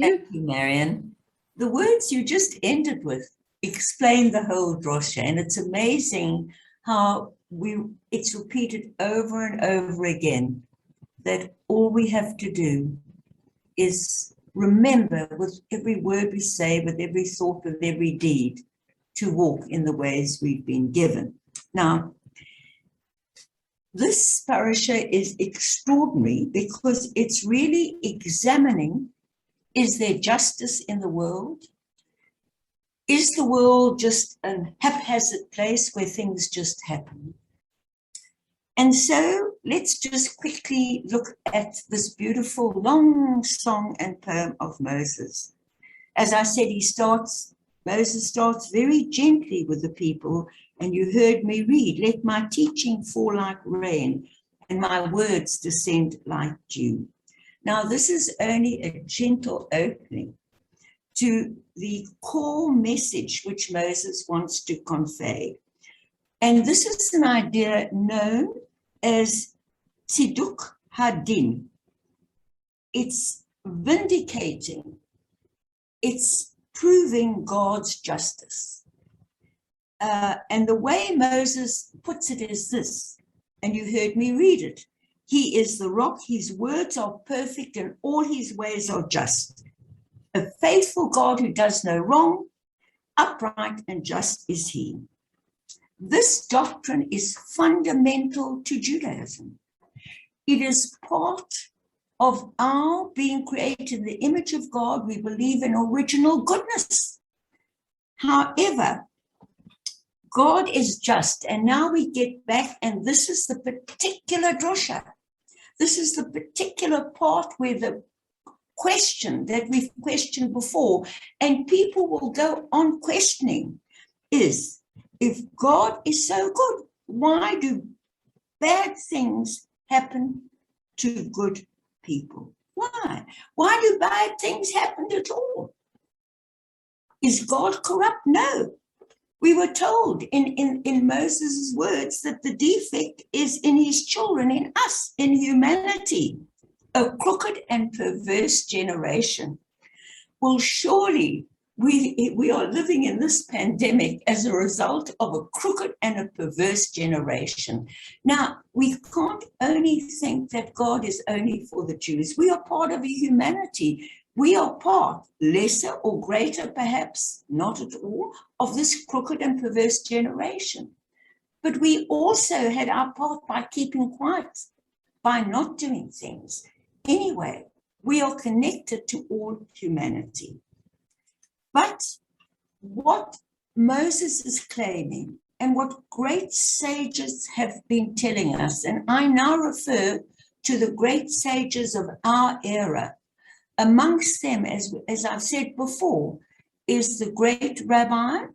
you. Thank you, Marion. The words you just ended with explain the whole drosha, and it's amazing how it's repeated over and over again that all we have to do is remember with every word we say, with every thought, with every deed, to walk in the ways we've been given. Now, this parasha is extraordinary because it's really examining, is there justice in the world? Is the world just a haphazard place where things just happen? And so let's just quickly look at this beautiful long song and poem of Moses. As I said, Moses starts very gently with the people, and you heard me read, let my teaching fall like rain and my words descend like dew. Now, this is only a gentle opening to the core message which Moses wants to convey. And this is an idea known as tziduk hadin. It's vindicating, it's proving God's justice. And the way Moses puts it is this, and you heard me read it. He is the rock, his words are perfect, and all his ways are just. A faithful God who does no wrong, upright and just is he. This doctrine is fundamental to Judaism. It is part of our being created in the image of God. We believe in original goodness. However, God is just, and now we get back, and this is the particular drosha. This is the particular part where the question that we've questioned before, and people will go on questioning, is if God is so good, why do bad things happen to good people? Why? Why do bad things happen at all? Is God corrupt? No. We were told in Moses' words that the defect is in his children, in us, in humanity, a crooked and perverse generation. Well, surely we are living in this pandemic as a result of a crooked and a perverse generation. Now, we can't only think that God is only for the Jews. We are part of a humanity. We are part, lesser or greater perhaps, not at all, of this crooked and perverse generation. But we also had our part by keeping quiet, by not doing things. Anyway, we are connected to all humanity. But what Moses is claiming and what great sages have been telling us, and I now refer to the great sages of our era, amongst them, as I've said before, is the great Rabbi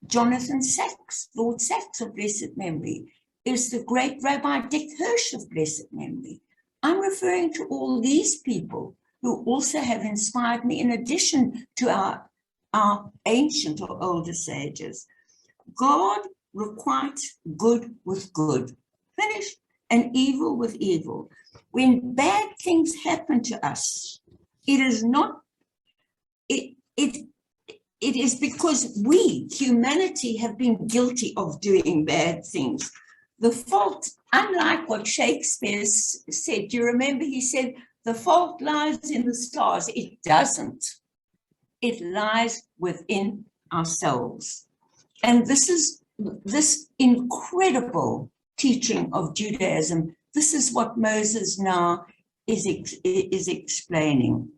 Jonathan Sacks, Lord Sacks of blessed memory, is the great Rabbi Dick Hirsch of blessed memory. I'm referring to all these people who also have inspired me in addition to our ancient or older sages. God requites good with good, finished, and evil with evil. When bad things happen to us, it is not, it is because we, humanity, have been guilty of doing bad things. The fault, unlike what Shakespeare said, do you remember he said, the fault lies in the stars? It doesn't. It lies within ourselves. And this incredible teaching of Judaism, this is what Moses now is explaining.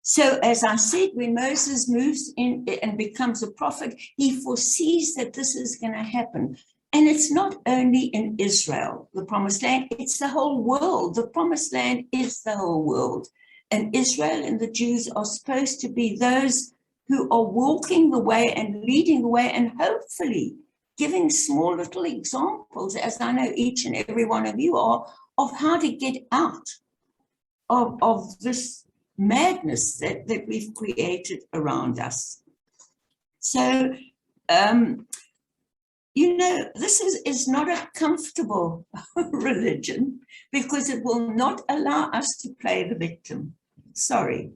So as I said, when Moses moves in and becomes a prophet, he foresees that this is going to happen. And it's not only in Israel, the promised land, it's the whole world. The promised land is the whole world. And Israel and the Jews are supposed to be those who are walking the way and leading the way and hopefully giving small little examples, as I know each and every one of you are, of how to get out of this madness that we've created around us. So, you know, this is not a comfortable religion because it will not allow us to play the victim. Sorry.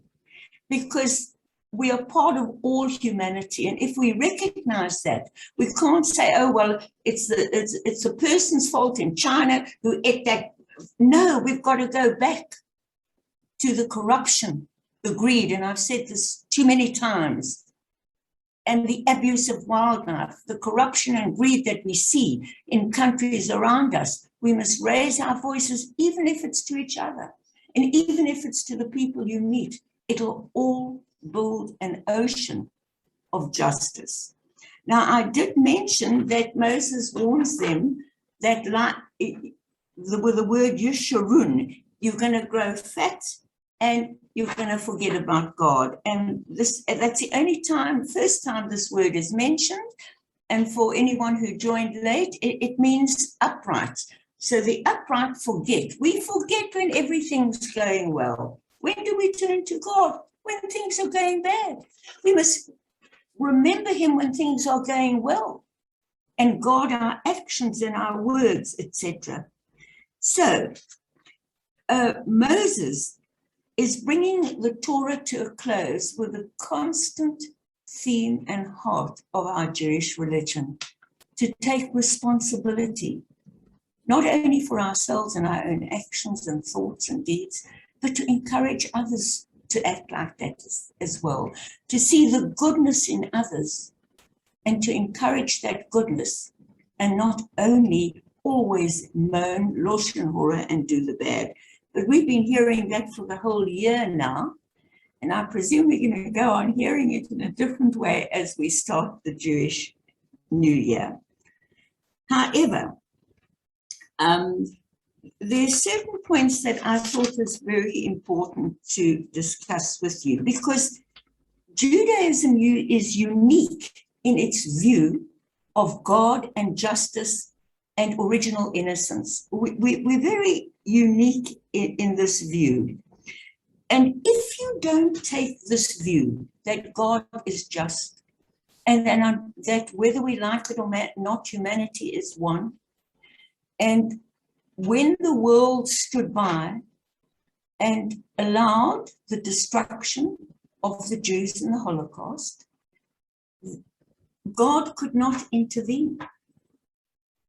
because we are part of all humanity. And if we recognize that, we can't say, oh, well, it's the person's fault in China who ate that. No, we've got to go back to the corruption, the greed, and I've said this too many times, and the abuse of wildlife, the corruption and greed that we see in countries around us. We must raise our voices, even if it's to each other, and even if it's to the people you meet. It'll all build an ocean of justice. Now, I did mention that Moses warns them that, like, with the word Yeshurun, you're going to grow fat and you're going to forget about God. And that's the first time this word is mentioned. And for anyone who joined late, it means upright. So the upright forget. We forget when everything's going well. When do we turn to God? When things are going bad. We must remember him when things are going well and guard our actions and our words, etc. So Moses is bringing the Torah to a close with a constant theme and heart of our Jewish religion, to take responsibility, not only for ourselves and our own actions and thoughts and deeds, but to encourage others to act like that as well, to see the goodness in others and to encourage that goodness, and not only always moan, lashon hora, and do the bad. But we've been hearing that for the whole year now, and I presume we're going to go on hearing it in a different way as we start the Jewish New Year. However, there's certain points that I thought was very important to discuss with you, because Judaism is unique in its view of God and justice and original innocence. We're very unique in this view. And if you don't take this view that God is just, and that whether we like it or not, humanity is one, and when the world stood by and allowed the destruction of the Jews in the Holocaust, God could not intervene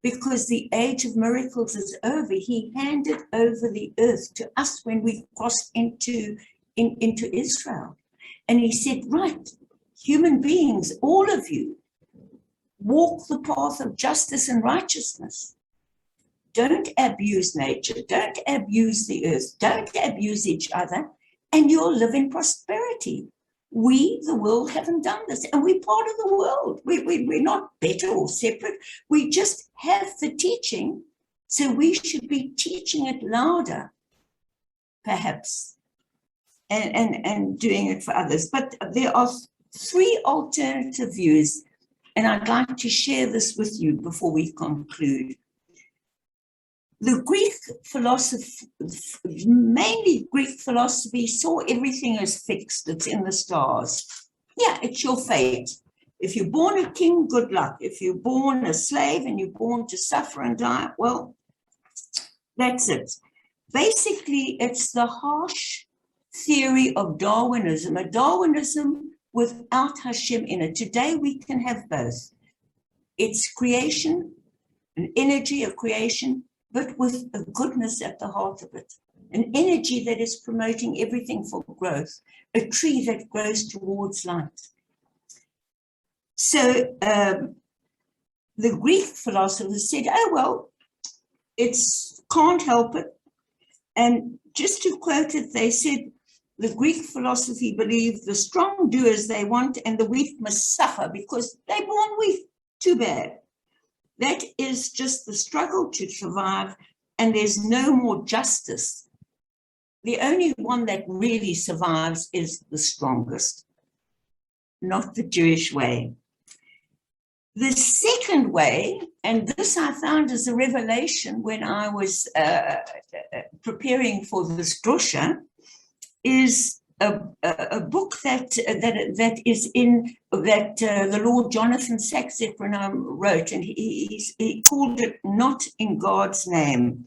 because the age of miracles is over. He handed over the earth to us when we crossed into Israel. And he said, right, human beings, all of you, walk the path of justice and righteousness. Don't abuse nature, don't abuse the earth, don't abuse each other, and you'll live in prosperity. We, the world, haven't done this, and we're part of the world. We're not better or separate. We just have the teaching, so we should be teaching it louder, perhaps, and doing it for others. But there are three alternative views, and I'd like to share this with you before we conclude. The Greek philosophy, mainly Greek philosophy, saw everything as fixed. It's in the stars. Yeah, it's your fate. If you're born a king, good luck. If you're born a slave and you're born to suffer and die, well, that's it. Basically, it's the harsh theory of Darwinism, a Darwinism without Hashem in it. Today, we can have both. It's creation, an energy of creation, but with a goodness at the heart of it, an energy that is promoting everything for growth, a tree that grows towards light. So the Greek philosophers said, oh, well, can't help it. And just to quote it, they said, the Greek philosophy believed the strong do as they want and the weak must suffer because they're born weak. Too bad. That is just the struggle to survive, and there's no more justice. The only one that really survives is the strongest, not the Jewish way. The second way, and this I found as a revelation when I was preparing for this drosha, is a book that the Lord Jonathan Sachs wrote, and he called it Not in God's Name.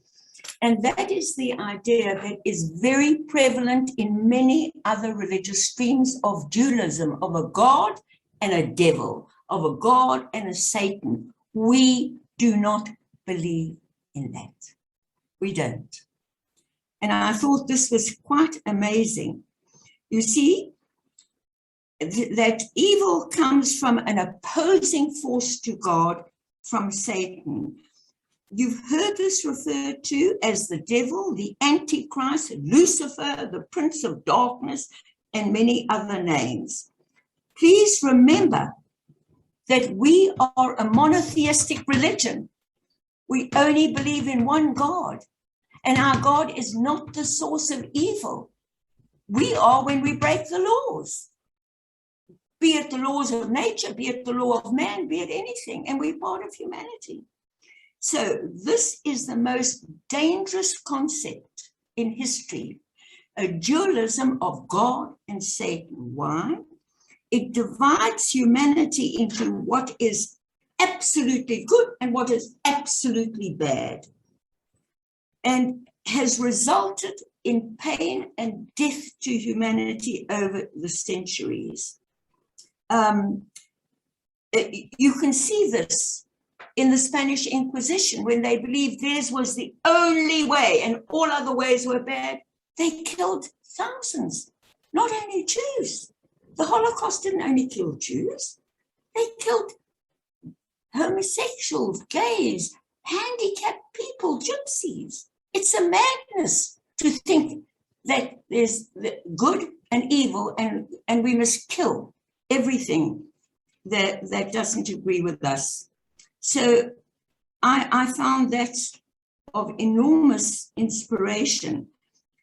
And that is the idea that is very prevalent in many other religious streams of dualism, of a God and a devil, of a God and a Satan. We do not believe in that. We don't. And I thought this was quite amazing. You see, that evil comes from an opposing force to God, from Satan. You've heard this referred to as the devil, the Antichrist, Lucifer, the Prince of Darkness, and many other names. Please remember that we are a monotheistic religion. We only believe in one God, and our God is not the source of evil. We are when we break the laws, be it the laws of nature, be it the law of man, be it anything, and we're part of humanity. So this is the most dangerous concept in history, a dualism of God and Satan. Why? It divides humanity into what is absolutely good and what is absolutely bad, and has resulted in pain and death to humanity over the centuries. You can see this in the Spanish Inquisition, when they believed theirs was the only way and all other ways were bad. They killed thousands, not only Jews. The Holocaust didn't only kill Jews. They killed homosexuals, gays, handicapped people, gypsies. It's a madness to think that there's good and evil, and we must kill everything that doesn't agree with us. So I found that of enormous inspiration,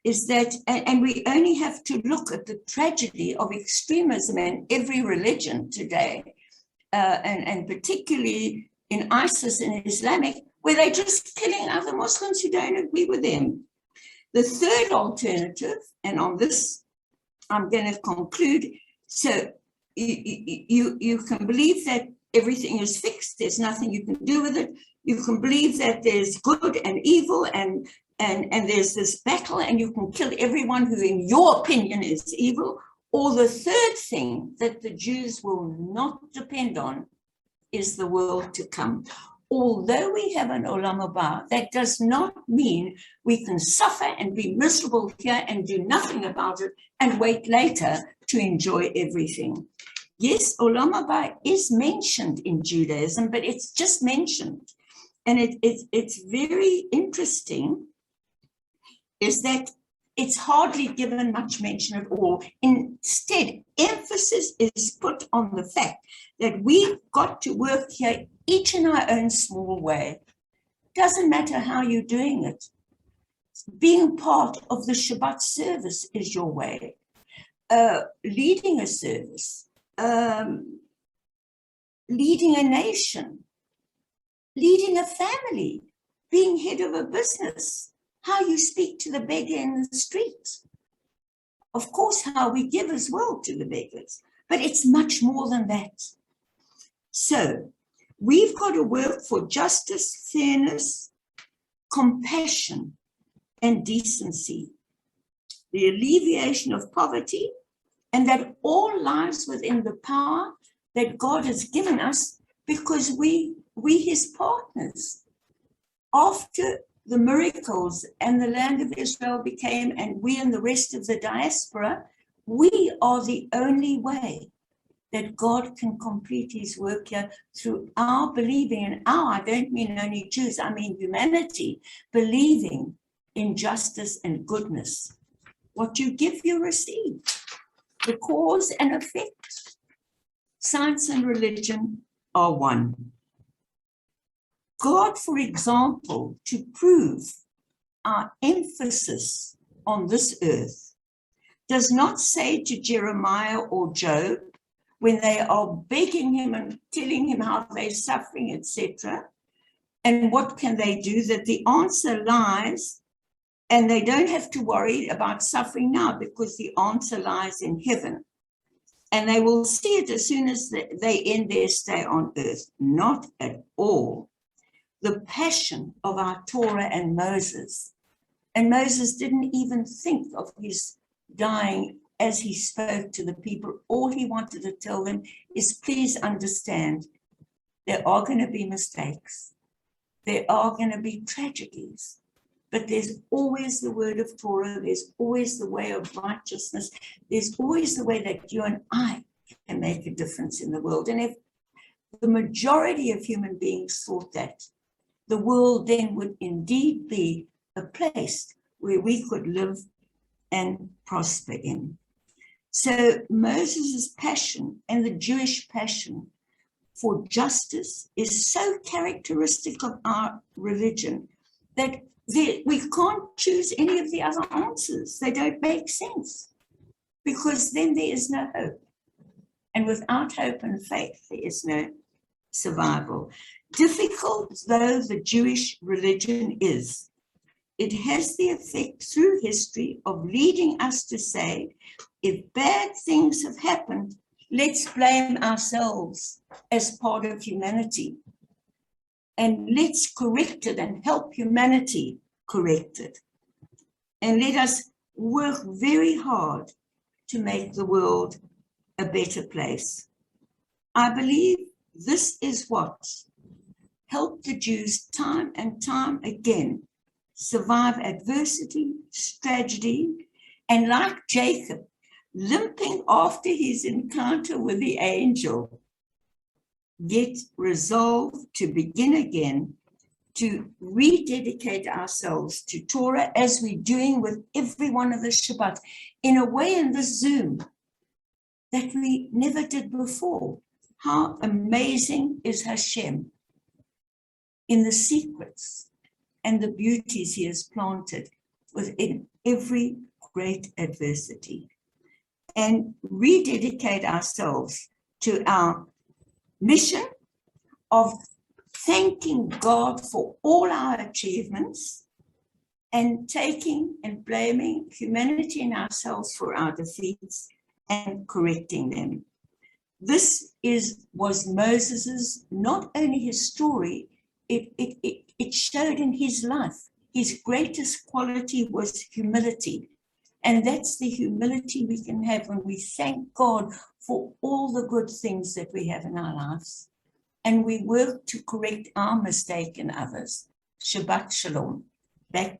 is that, and we only have to look at the tragedy of extremism in every religion today, and particularly in ISIS and Islamic, where they're just killing other Muslims who don't agree with them. The third alternative, and on this I'm going to conclude, so you can believe that everything is fixed, there's nothing you can do with it. You can believe that there's good and evil, and there's this battle, and you can kill everyone who in your opinion is evil. Or the third thing that the Jews will not depend on is the world to come. Although we have an Olam Haba, that does not mean we can suffer and be miserable here and do nothing about it and wait later to enjoy everything. Yes, Olam Haba is mentioned in Judaism, but it's just mentioned. And it's very interesting is that it's hardly given much mention at all. Instead, emphasis is put on the fact that we've got to work here each in our own small way. Doesn't matter how you're doing it. Being part of the Shabbat service is your way. Leading a service, leading a nation, leading a family, being head of a business, how you speak to the beggar in the street. Of course, how we give as well to the beggars, but it's much more than that. So we've got to work for justice, fairness, compassion, and decency, the alleviation of poverty, and that all lies within the power that God has given us, because we his partners. After the miracles and the land of Israel became, and we and the rest of the diaspora, we are the only way that God can complete his work here through our believing, and I don't mean only Jews, I mean humanity, believing in justice and goodness. What you give, you receive. The cause and effect. Science and religion are one. God, for example, to prove our emphasis on this earth, does not say to Jeremiah or Job, when they are begging him and telling him how they're suffering, etc., and what can they do, that the answer lies, and they don't have to worry about suffering now, because the answer lies in heaven. And they will see it as soon as they end their stay on earth. Not at all. the passion of our Torah and Moses. And Moses didn't even think of his dying as he spoke to the people. All he wanted to tell them is, please understand, there are going to be mistakes. There are going to be tragedies. But there's always the word of Torah. There's always the way of righteousness. There's always the way that you and I can make a difference in the world. And if the majority of human beings thought that, the world then would indeed be a place where we could live and prosper in. So Moses' passion and the Jewish passion for justice is so characteristic of our religion that we can't choose any of the other answers. They don't make sense, because then there is no hope. And without hope and faith, there is no survival. Difficult though the Jewish religion is, it has the effect through history of leading us to say, if bad things have happened, let's blame ourselves as part of humanity. And let's correct it and help humanity correct it. And let us work very hard to make the world a better place. I believe this is what helped the Jews time and time again survive adversity, tragedy, and like Jacob, limping after his encounter with the angel, yet resolved to begin again, to rededicate ourselves to Torah, as we're doing with every one of the Shabbat, in a way in this Zoom that we never did before. How amazing is Hashem in the secrets and the beauties he has planted within every great adversity, and rededicate ourselves to our mission of thanking God for all our achievements and taking and blaming humanity and ourselves for our defeats and correcting them. This was Moses's, not only his story, it showed in his life. His greatest quality was humility. And that's the humility we can have when we thank God for all the good things that we have in our lives. And we work to correct our mistake in others. Shabbat Shalom. Back